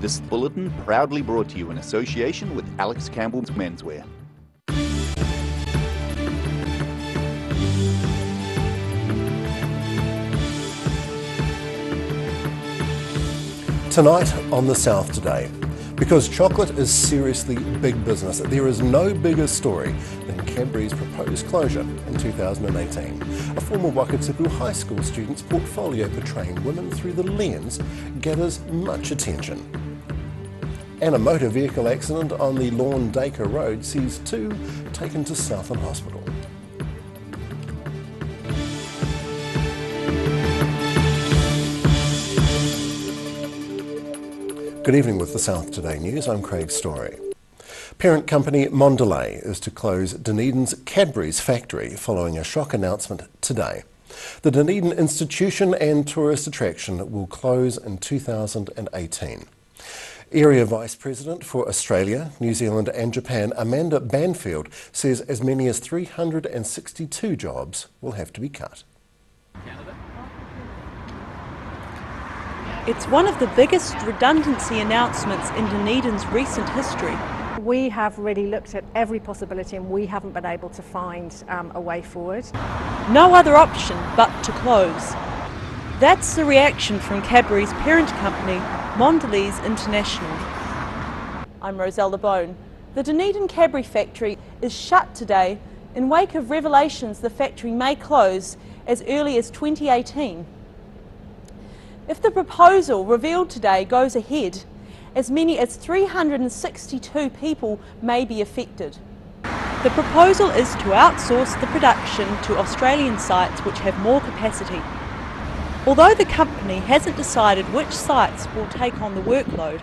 This bulletin proudly brought to you in association with Alex Campbell's Menswear. Tonight on The South Today, because chocolate is seriously big business, there is no bigger story than Cadbury's proposed closure in 2018. A former Wakatipu High School student's portfolio portraying women through the lens gathers much attention. And a motor vehicle accident on the Lawn Dacre Road sees two taken to Southland Hospital. Good evening with the South Today News. I'm Craig Story. Parent company Mondelez is to close Dunedin's Cadbury's factory following a shock announcement today. The Dunedin institution and tourist attraction will close in 2018. Area Vice President for Australia, New Zealand and Japan, Amanda Banfield, says as many as 362 jobs will have to be cut. It's one of the biggest redundancy announcements in Dunedin's recent history. We have really looked at every possibility and we haven't been able to find a way forward. No other option but to close. That's the reaction from Cadbury's parent company, Mondelez International. I'm Roselle LeBone. The Dunedin Cadbury factory is shut today in wake of revelations the factory may close as early as 2018. If the proposal revealed today goes ahead, as many as 362 people may be affected. The proposal is to outsource the production to Australian sites which have more capacity. Although the company hasn't decided which sites will take on the workload,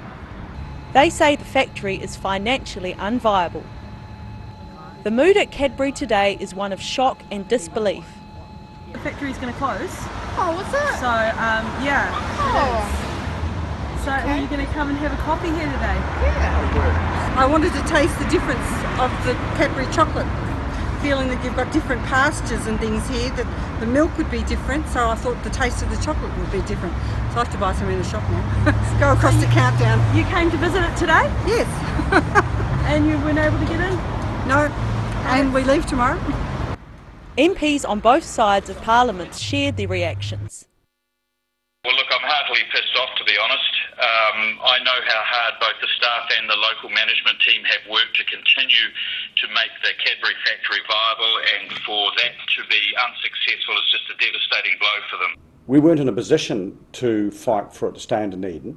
they say the factory is financially unviable. The mood at Cadbury today is one of shock and disbelief. The factory's going to close. Oh, what's that? So, yeah. Oh. So, Okay. are you going to come and have a coffee here today? Yeah. I wanted to taste the difference of the Cadbury chocolate, feeling that you've got different pastures and things here, that the milk would be different, so I thought the taste of the chocolate would be different. So I have to buy some in the shop now. Go across the countdown. You came to visit it today? Yes. And you weren't able to get in? No. And we leave tomorrow. MPs on both sides of Parliament shared their reactions. Well, look, I'm heartily pissed off, to be honest. I know how hard both the staff and the local management team have worked to continue to make the Cadbury factory viable, and for that to be unsuccessful is just a devastating blow for them. We weren't in a position to fight for it to stay in Dunedin,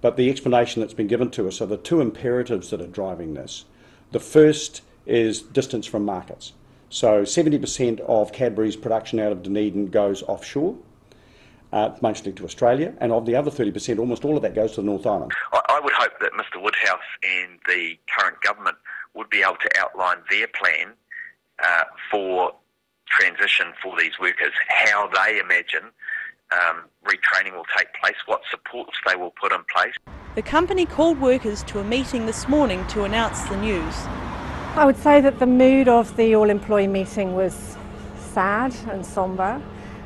but the explanation that's been given to us are the two imperatives that are driving this. The first is distance from markets. So 70% of Cadbury's production out of Dunedin goes offshore, mostly to Australia, and of the other 30%, almost all of that goes to the North Island. I would hope that Mr Woodhouse and the current government would be able to outline their plan for transition for these workers, how they imagine retraining will take place, what supports they will put in place. The company called workers to a meeting this morning to announce the news. I would say that the mood of the all-employee meeting was sad and sombre.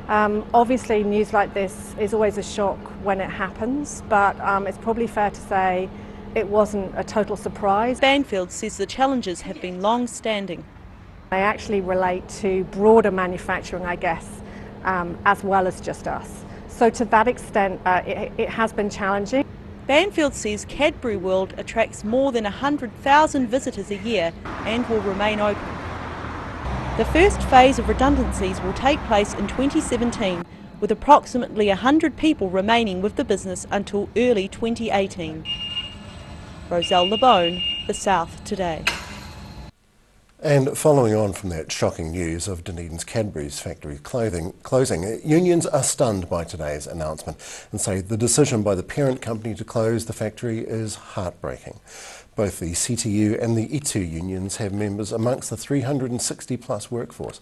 Obviously news like this is always a shock when it happens, but it's probably fair to say it wasn't a total surprise. Banfield says the challenges have been long-standing. They actually relate to broader manufacturing, I guess, as well as just us. So to that extent, it has been challenging. Banfield says Cadbury World attracts more than 100,000 visitors a year and will remain open. The first phase of redundancies will take place in 2017, with approximately 100 people remaining with the business until early 2018. Roselle LeBone, The South Today. And following on from that shocking news of Dunedin's Cadbury's factory closing, unions are stunned by today's announcement and say the decision by the parent company to close the factory is heartbreaking. Both the CTU and the ITU unions have members amongst the 360 plus workforce.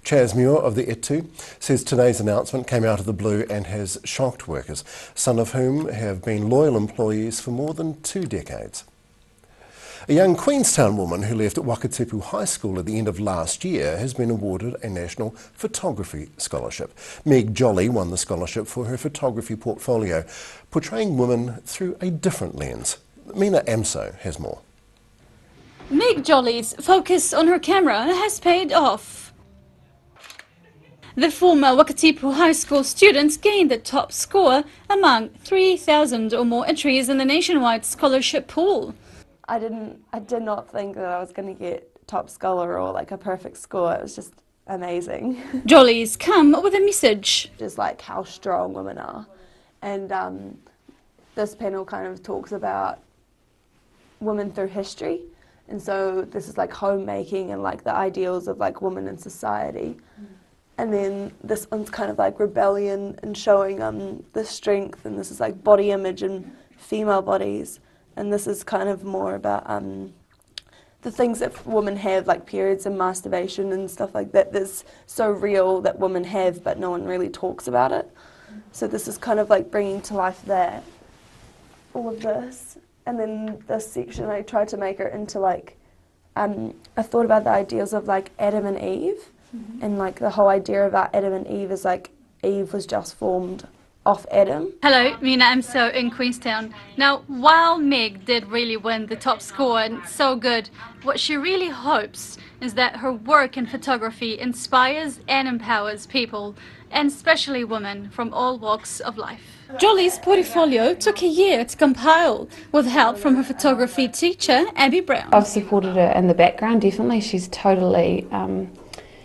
Chaz Muir of the ITU says today's announcement came out of the blue and has shocked workers, some of whom have been loyal employees for more than 2 decades. A young Queenstown woman who left Wakatipu High School at the end of last year has been awarded a National Photography Scholarship. Meg Jolly won the scholarship for her photography portfolio, portraying women through a different lens. Mina Amso has more. Meg Jolly's focus on her camera has paid off. The former Wakatipu High School students gained the top score among 3,000 or more entries in the nationwide scholarship pool. I did not think that I was going to get top scholar or like a perfect score. It was just amazing. Jolly's come with a message. Just like how strong women are. And this panel kind of talks about women through history. And so this is like homemaking and like the ideals of like women in society. And then this one's kind of like rebellion and showing the strength, and this is like body image and female bodies. And this is kind of more about the things that women have, like periods and masturbation and stuff like that. That's so real that women have, but no one really talks about it. So this is kind of like bringing to life that, all of this. And then this section, I tried to make it into like, I thought about the ideals of like Adam and Eve. And like the whole idea about Adam and Eve is like Eve was just formed off Adam. Hello, Mina Amso in Queenstown. Now, while Meg did really win the top score and so good, what she really hopes is that her work in photography inspires and empowers people, and especially women from all walks of life. Jolly's portfolio took a year to compile, with help from her photography teacher, Abby Brown. I've supported her in the background, definitely. She's totally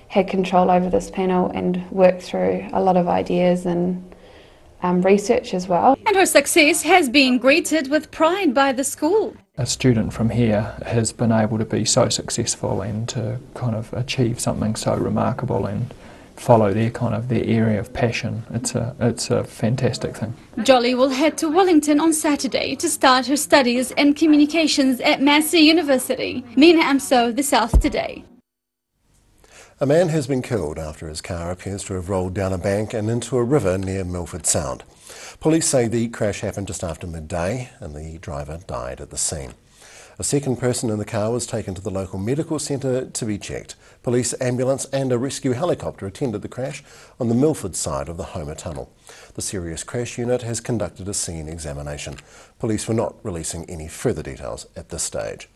had control over this panel and worked through a lot of ideas and research as well. And her success has been greeted with pride by the school. A student from here has been able to be so successful and to kind of achieve something so remarkable and follow their area of passion. It's a fantastic thing. Jolly will head to Wellington on Saturday to start her studies in communications at Massey University. Mina Amso, The South Today. A man has been killed after his car appears to have rolled down a bank and into a river near Milford Sound. Police say the crash happened just after midday and the driver died at the scene. A second person in the car was taken to the local medical centre to be checked. Police, ambulance and a rescue helicopter attended the crash on the Milford side of the Homer Tunnel. The serious crash unit has conducted a scene examination. Police were not releasing any further details at this stage.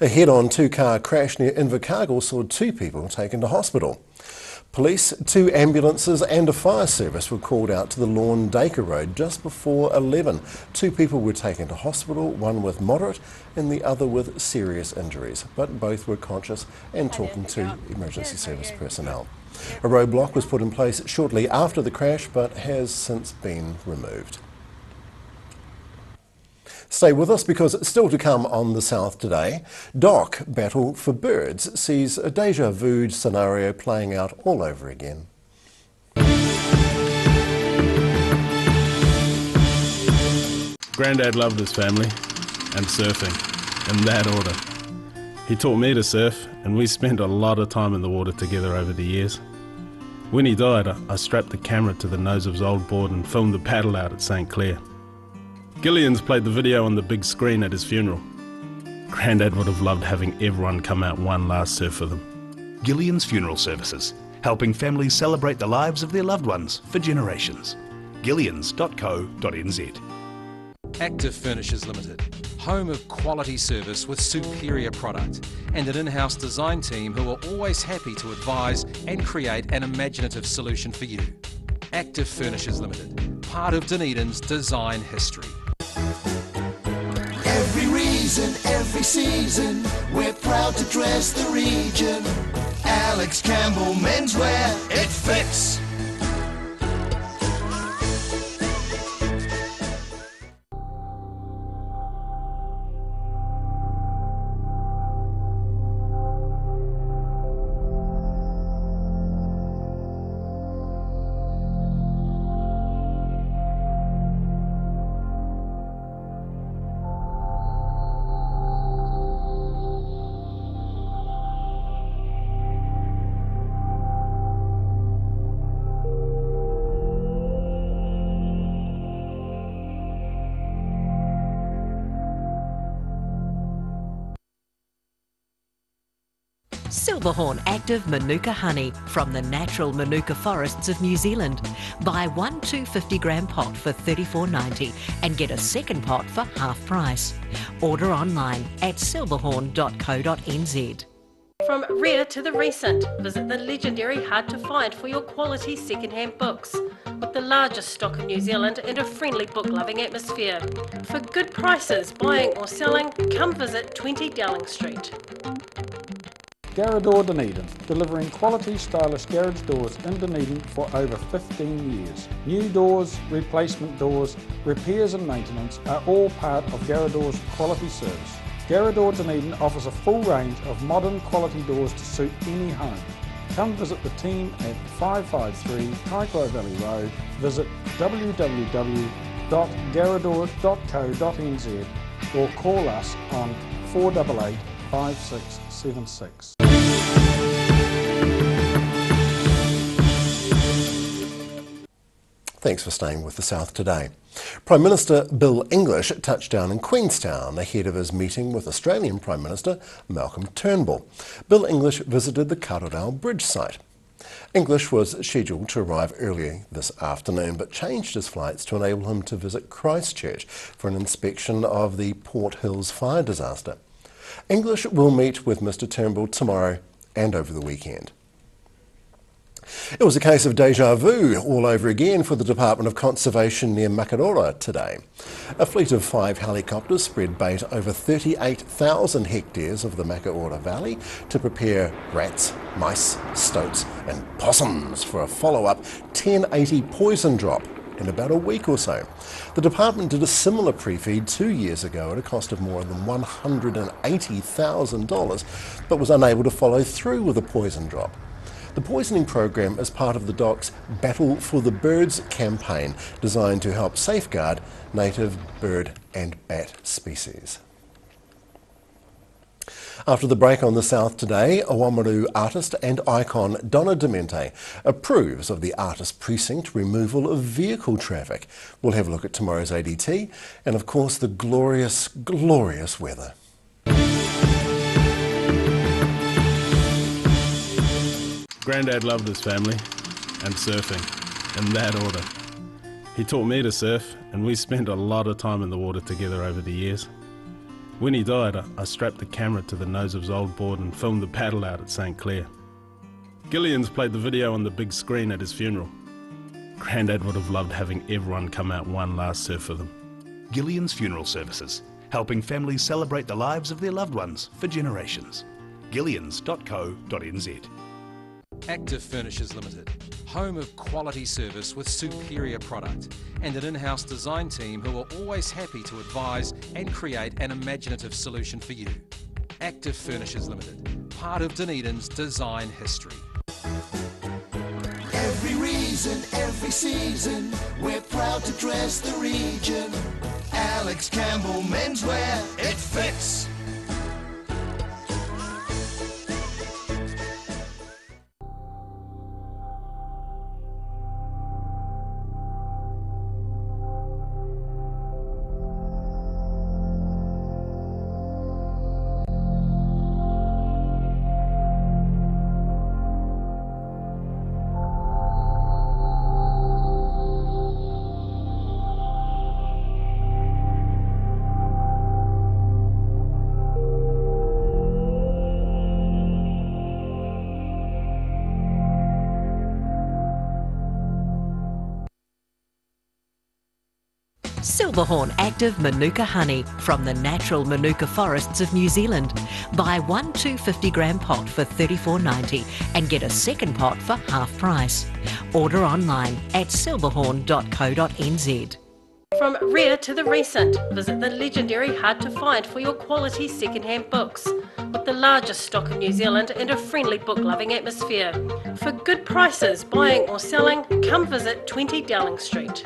A head-on two-car crash near Invercargill saw 2 people taken to hospital. Police, 2 ambulances and a fire service were called out to the Lawn Dacre Road just before 11. 2 people were taken to hospital, one with moderate and the other with serious injuries, but both were conscious and talking to emergency service personnel. A roadblock was put in place shortly after the crash but has since been removed. Stay with us because it's still to come on The South Today. Doc Battle for Birds sees a deja vu scenario playing out all over again. Grandad loved his family and surfing, in that order. He taught me to surf and we spent a lot of time in the water together over the years. When he died, I strapped the camera to the nose of his old board and filmed the paddle out at St Clair. Gillian's played the video on the big screen at his funeral. Grandad would have loved having everyone come out one last surf with him. Gillian's Funeral Services, helping families celebrate the lives of their loved ones for generations. Gillians.co.nz. Active Furnishers Limited, home of quality service with superior product and an in-house design team who are always happy to advise and create an imaginative solution for you. Active Furnishers Limited, part of Dunedin's design history. Every reason, every season, we're proud to dress the region. Alex Campbell Menswear, it fits. Silverhorn Active Manuka Honey from the natural Manuka forests of New Zealand. Buy one 250-gram pot for $34.90 and get a second pot for half price. Order online at silverhorn.co.nz. From rare to the recent, visit the legendary Hard to Find for your quality second-hand books. With the largest stock in New Zealand and a friendly book-loving atmosphere. For good prices, buying or selling, come visit 20 Dowling Street. Garrador Dunedin, delivering quality stylish garage doors in Dunedin for over 15 years. New doors, replacement doors, repairs and maintenance are all part of Garrador's quality service. Garrador Dunedin offers a full range of modern quality doors to suit any home. Come visit the team at 553 Kaikoura Valley Road. Visit www.garrador.co.nz or call us on 488 5676. Thanks for staying with The South Today. Prime Minister Bill English touched down in Queenstown ahead of his meeting with Australian Prime Minister Malcolm Turnbull. Bill English visited the Kawerau Bridge site. English was scheduled to arrive early this afternoon but changed his flights to enable him to visit Christchurch for an inspection of the Port Hills fire disaster. English will meet with Mr Turnbull tomorrow and over the weekend. It was a case of deja vu all over again for the Department of Conservation near Makaurau today. A fleet of 5 helicopters spread bait over 38,000 hectares of the Makaurau Valley to prepare rats, mice, stoats and possums for a follow-up 1080 poison drop in about a week or so. The department did a similar pre-feed 2 years ago at a cost of more than $180,000 but was unable to follow through with a poison drop. The poisoning program is part of the DOC's Battle for the Birds campaign, designed to help safeguard native bird and bat species. After the break on The South Today, Oamaru artist and icon Donna Demente approves of the Artist Precinct removal of vehicle traffic. We'll have a look at tomorrow's ADT and of course the glorious, glorious weather. Grandad loved his family and surfing, in that order. He taught me to surf and we spent a lot of time in the water together over the years. When he died, I strapped the camera to the nose of his old board and filmed the paddle out at St Clair. Gillian's played the video on the big screen at his funeral. Grandad would have loved having everyone come out one last surf with him. Gillian's Funeral Services, helping families celebrate the lives of their loved ones for generations. Gillians.co.nz. Active Furnishers Limited, home of quality service with superior product and an in-house design team who are always happy to advise and create an imaginative solution for you. Active Furnishers Limited, part of Dunedin's design history. Every reason, every season, we're proud to dress the region. Alex Campbell Menswear, it fits. Silverhorn Active Manuka Honey from the natural Manuka forests of New Zealand. Buy one 250-gram pot for $34.90 and get a second pot for half price. Order online at silverhorn.co.nz. From rare to the recent, visit the legendary Hard to Find for your quality second-hand books. With the largest stock in New Zealand and a friendly book-loving atmosphere. For good prices, buying or selling, come visit 20 Dowling Street.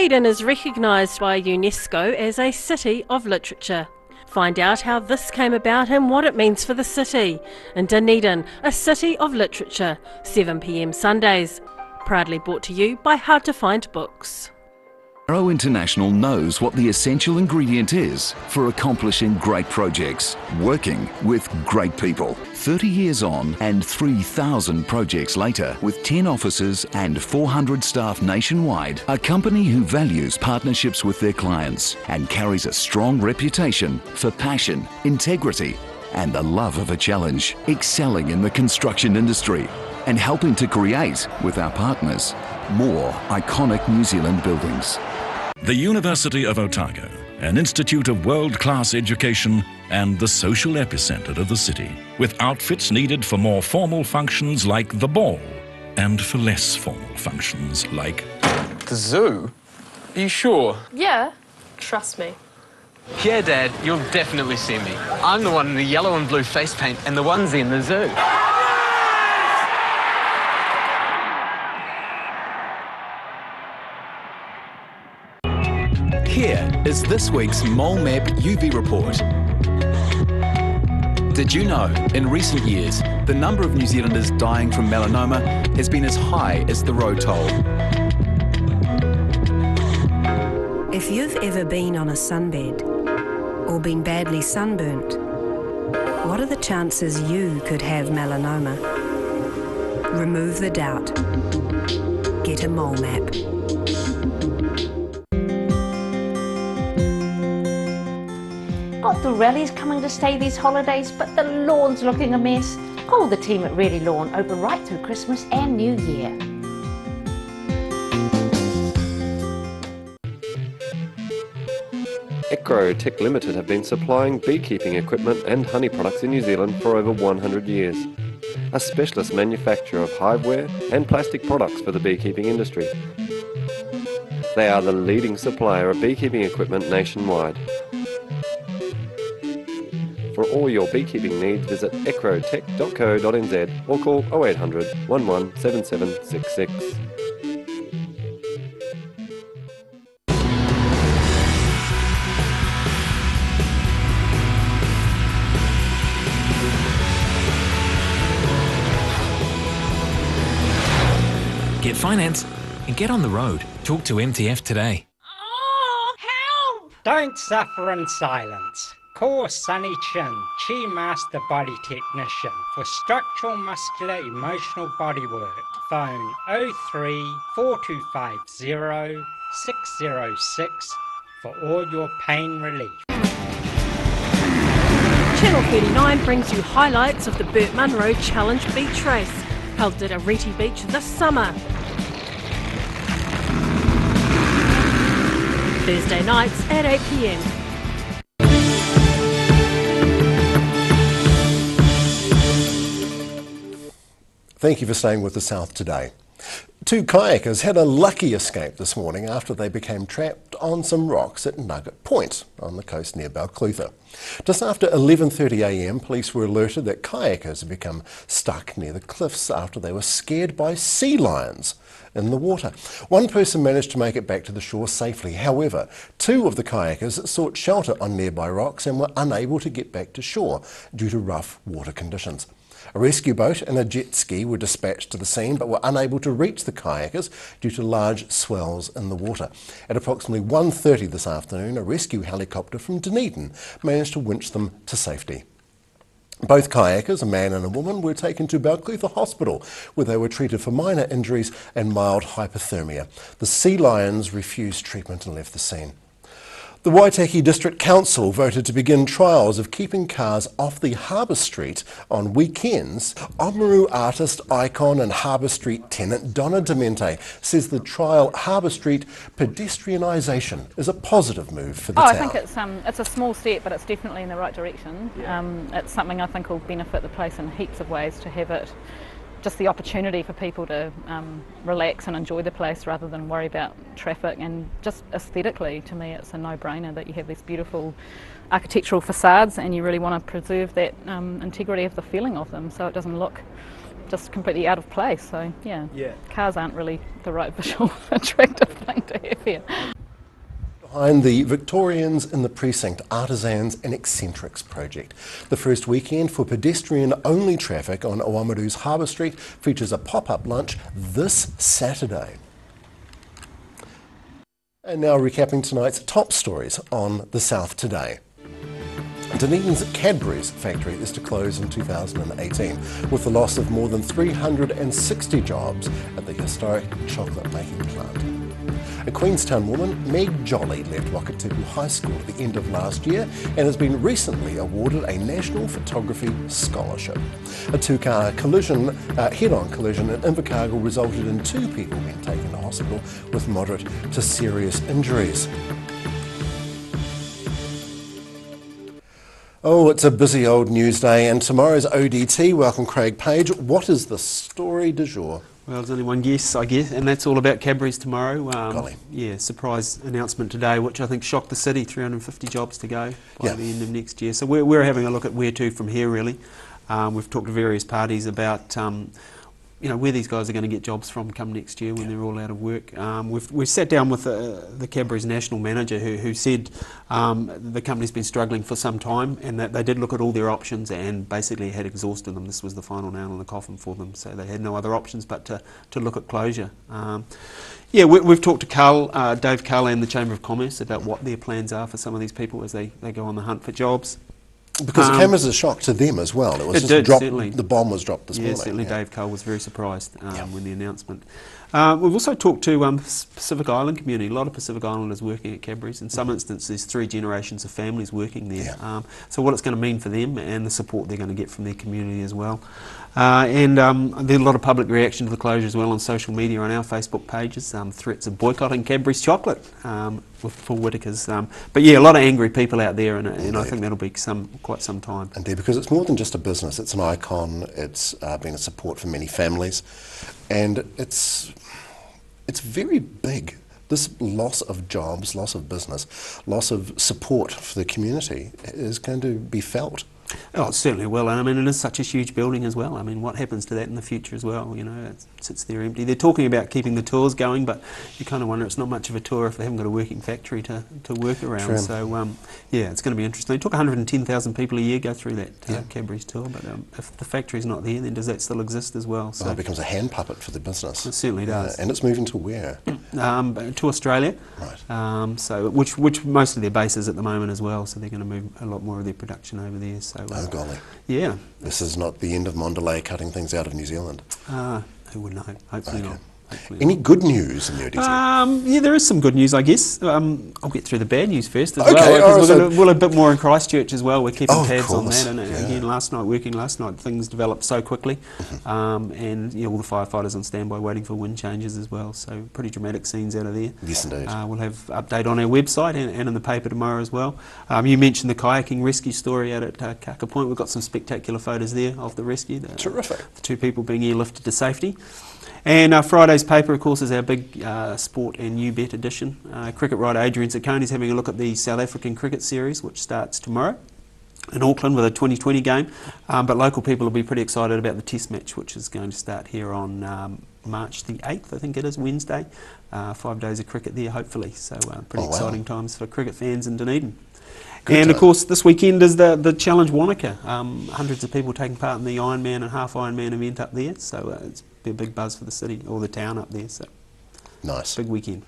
Dunedin is recognised by UNESCO as a City of Literature. Find out how this came about and what it means for the city. In Dunedin, a City of Literature, 7 p.m. Sundays. Proudly brought to you by Hard to Find Books. Arrow International knows what the essential ingredient is for accomplishing great projects, working with great people. 30 years on and 3,000 projects later, with 10 offices and 400 staff nationwide, a company who values partnerships with their clients and carries a strong reputation for passion, integrity and the love of a challenge, excelling in the construction industry and helping to create, with our partners, more iconic New Zealand buildings. The University of Otago, an institute of world-class education and the social epicentre of the city, with outfits needed for more formal functions like the ball and for less formal functions like the zoo. Are you sure? Yeah, trust me. Yeah, Dad, you'll definitely see me. I'm the one in the yellow and blue face paint and the onesie in the zoo. Here is this week's Mole Map UV report. Did you know, in recent years, the number of New Zealanders dying from melanoma has been as high as the road toll? If you've ever been on a sunbed or been badly sunburnt, what are the chances you could have melanoma? Remove the doubt. Get a mole map. Got the rallies coming to stay these holidays, but the lawn's looking a mess. Call the team at Really Lawn, open right through Christmas and New Year. Ecrotech Limited have been supplying beekeeping equipment and honey products in New Zealand for over 100 years. A specialist manufacturer of hiveware and plastic products for the beekeeping industry. They are the leading supplier of beekeeping equipment nationwide. For all your beekeeping needs, visit ecrotech.co.nz or call 0800 11 7766. Get finance and get on the road. Talk to MTF today. Oh, help! Don't suffer in silence. Call Sunny Chin, Chi Master Body Technician, for structural, muscular, emotional bodywork. Phone 03 4250 606 for all your pain relief. Channel 39 brings you highlights of the Burt Munro Challenge Beach Race, held at Arete Beach this summer. Thursday nights at 8 p.m. Thank you for staying with the South today. Two kayakers had a lucky escape this morning after they became trapped on some rocks at Nugget Point on the coast near Balclutha. Just after 11:30 a.m, police were alerted that kayakers had become stuck near the cliffs after they were scared by sea lions in the water. One person managed to make it back to the shore safely. However, two of the kayakers sought shelter on nearby rocks and were unable to get back to shore due to rough water conditions. A rescue boat and a jet ski were dispatched to the scene but were unable to reach the kayakers due to large swells in the water. At approximately 1:30 this afternoon, a rescue helicopter from Dunedin managed to winch them to safety. Both kayakers, a man and a woman, were taken to Balclutha Hospital where they were treated for minor injuries and mild hypothermia. The sea lions refused treatment and left the scene. The Waitaki District Council voted to begin trials of keeping cars off the Harbour Street on weekends. Oamaru artist, icon and Harbour Street tenant Donna Demente says the trial Harbour Street pedestrianisation is a positive move for the town. I think it's a small step, but it's definitely in the right direction. It's something I think will benefit the place in heaps of ways to have it. Just the opportunity for people to relax and enjoy the place rather than worry about traffic, and just aesthetically, to me, it's a no-brainer that you have these beautiful architectural facades and you really want to preserve that integrity of the feeling of them so it doesn't look just completely out of place. So yeah. Cars aren't really the right visual attractive thing to have here. Behind the Victorians in the Precinct Artisans and Eccentrics project. The first weekend for pedestrian-only traffic on Oamaru's Harbour Street features a pop-up lunch this Saturday. And now recapping tonight's top stories on The South Today. Dunedin's Cadbury's factory is to close in 2018 with the loss of more than 360 jobs at the historic chocolate making plant. A Queenstown woman, Meg Jolly, left Wakatipu High School at the end of last year and has been recently awarded a National Photography Scholarship. A two-car head-on collision in Invercargill resulted in 2 people being taken to hospital with moderate to serious injuries. Oh, it's a busy old news day, and tomorrow's ODT. Welcome, Craig Page. What is the story du jour? Well, there's only one guess, I guess, and that's all about Cadbury's tomorrow. Yeah, surprise announcement today, which I think shocked the city. 350 jobs to go by the end of next year. So we're having a look at where to from here, really. We've talked to various parties about where these guys are going to get jobs from come next year when they're all out of work. We've sat down with the Cadbury's national manager who said the company's been struggling for some time and that they did look at all their options and basically had exhausted them. This was the final nail in the coffin for them, so they had no other options but to look at closure. We've talked to Dave Cull and the Chamber of Commerce about what their plans are for some of these people as they go on the hunt for jobs. Because it came as a shock to them as well. It was the bomb was dropped this morning. Certainly Dave Cull was very surprised when the announcement. We've also talked to Pacific Island community. A lot of Pacific Islanders working at Cadbury's. In some instances, there's 3 generations of families working there. So what it's going to mean for them and the support they're going to get from their community as well. There's a lot of public reaction to the closure as well on social media, on our Facebook pages. Threats of boycotting Cadbury's chocolate for Whittaker's. But yeah, a lot of angry people out there, and I think that'll be quite some time. Indeed, because it's more than just a business. It's an icon. It's been a support for many families, and it's very big. This loss of jobs, loss of business, loss of support for the community is going to be felt. Oh, it certainly will, and I mean it is such a huge building as well. I mean, what happens to that in the future as well? It sits there empty. They're talking about keeping the tours going, but you kind of wonder it's not much of a tour if they haven't got a working factory to work around. True. So it's going to be interesting. It took 110,000 people a year go through that Cadbury's tour, but if the factory's not there, then does that still exist as well? So it becomes a hand puppet for the business. It certainly does. And it's moving to where? To Australia. Right. Which most of their base is at the moment as well. So they're going to move a lot more of their production over there. So, oh golly. Yeah. This is not the end of Mondelez cutting things out of New Zealand. Who would know? Hopefully not. Any good news in the ODT? There is some good news, I guess. I'll get through the bad news first as well. We'll have a bit more in Christchurch as well. We're keeping tabs on that. And again, working last night, things developed so quickly. And all the firefighters on standby waiting for wind changes as well. So pretty dramatic scenes out of there. Yes, indeed. We'll have update on our website and in the paper tomorrow as well. You mentioned the kayaking rescue story out at Kaka Point. We've got some spectacular photos there of the rescue. Terrific. The 2 people being airlifted to safety. And Friday's paper, of course, is our big sport and new bet edition. Cricket writer Adrian Ciccone is having a look at the South African cricket series, which starts tomorrow in Auckland with a 2020 game. But local people will be pretty excited about the test match, which is going to start here on March the 8th, I think it is, Wednesday. 5 days of cricket there, hopefully. So pretty exciting times for cricket fans in Dunedin. And of course, this weekend is the Challenge Wanaka. Hundreds of people taking part in the Ironman and half Ironman event up there. So it's be a big buzz for the city or the town up there. So nice. Big weekend.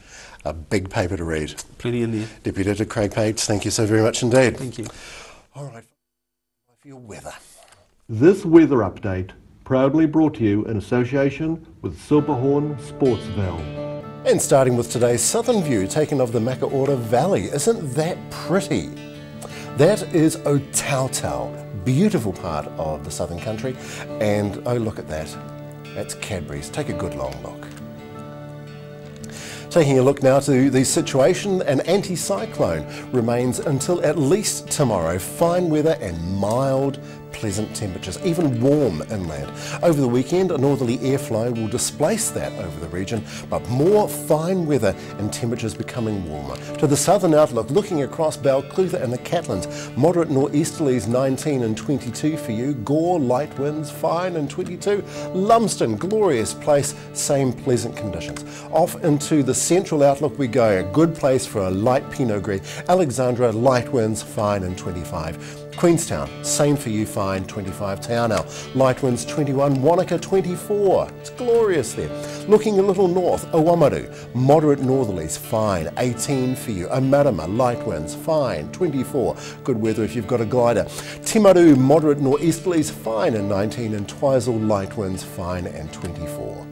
A big paper to read. Plenty in there. Deputy Editor Craig Page, thank you so very much indeed. Thank you. All right, for your weather. This weather update proudly brought to you in association with Silverhorn Sportsville. And starting with today's southern view taken of the Makaora Valley. Isn't that pretty? That is Otautau, beautiful part of the southern country. And oh, look at that. That's Cadbury's. Take a good long look. Taking a look now to the situation, an anticyclone remains until at least tomorrow. Fine weather and mild, pleasant temperatures, even warm inland. Over the weekend, a northerly airflow will displace that over the region, but more fine weather and temperatures becoming warmer. To the southern outlook, looking across Balclutha and the Catlins, moderate nor'easterlies 19 and 22 for you. Gore, light winds, fine and 22. Lumsden, glorious place, same pleasant conditions. Off into the central outlook we go, a good place for a light Pinot Gris. Alexandra, light winds, fine and 25. Queenstown, same for you, fine, 25. Te Anau, light winds 21. Wanaka 24. It's glorious there. Looking a little north, Oamaru, moderate northerlies, fine, 18 for you. Omarama, light winds, fine, 24. Good weather if you've got a glider. Timaru, moderate northeasterlies, fine, and 19. And Twizel, light winds, fine, and 24.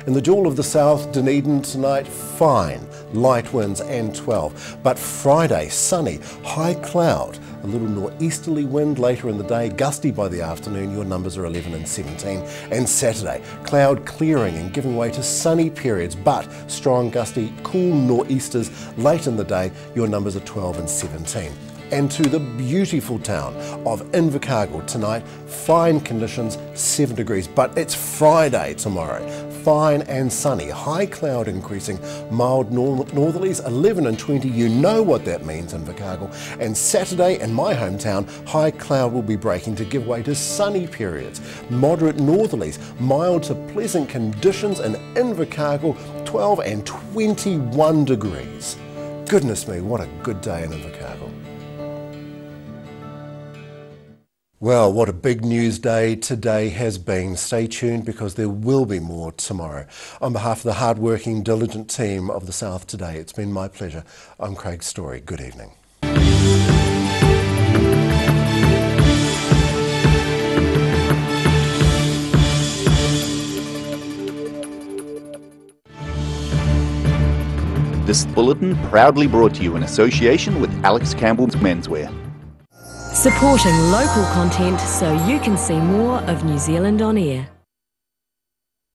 In the Jewel of the South, Dunedin tonight, fine, light winds and 12. But Friday, sunny, high cloud, a little northeasterly wind later in the day, gusty by the afternoon, your numbers are 11 and 17. And Saturday, cloud clearing and giving way to sunny periods, but strong gusty, cool nor'easters late in the day, your numbers are 12 and 17. And to the beautiful town of Invercargill tonight, fine conditions, 7 degrees, but it's Friday tomorrow. Fine and sunny, high cloud increasing, mild northerlies, 11 and 20, you know what that means in Invercargill. And Saturday in my hometown, high cloud will be breaking to give way to sunny periods. Moderate northerlies, mild to pleasant conditions in Invercargill, 12 and 21 degrees. Goodness me, what a good day in Invercargill. Well, what a big news day today has been. Stay tuned because there will be more tomorrow. On behalf of the hard-working, diligent team of the South Today, it's been my pleasure. I'm Craig Story. Good evening. This bulletin proudly brought to you in association with Alex Campbell's Menswear. Supporting local content so you can see more of New Zealand on air.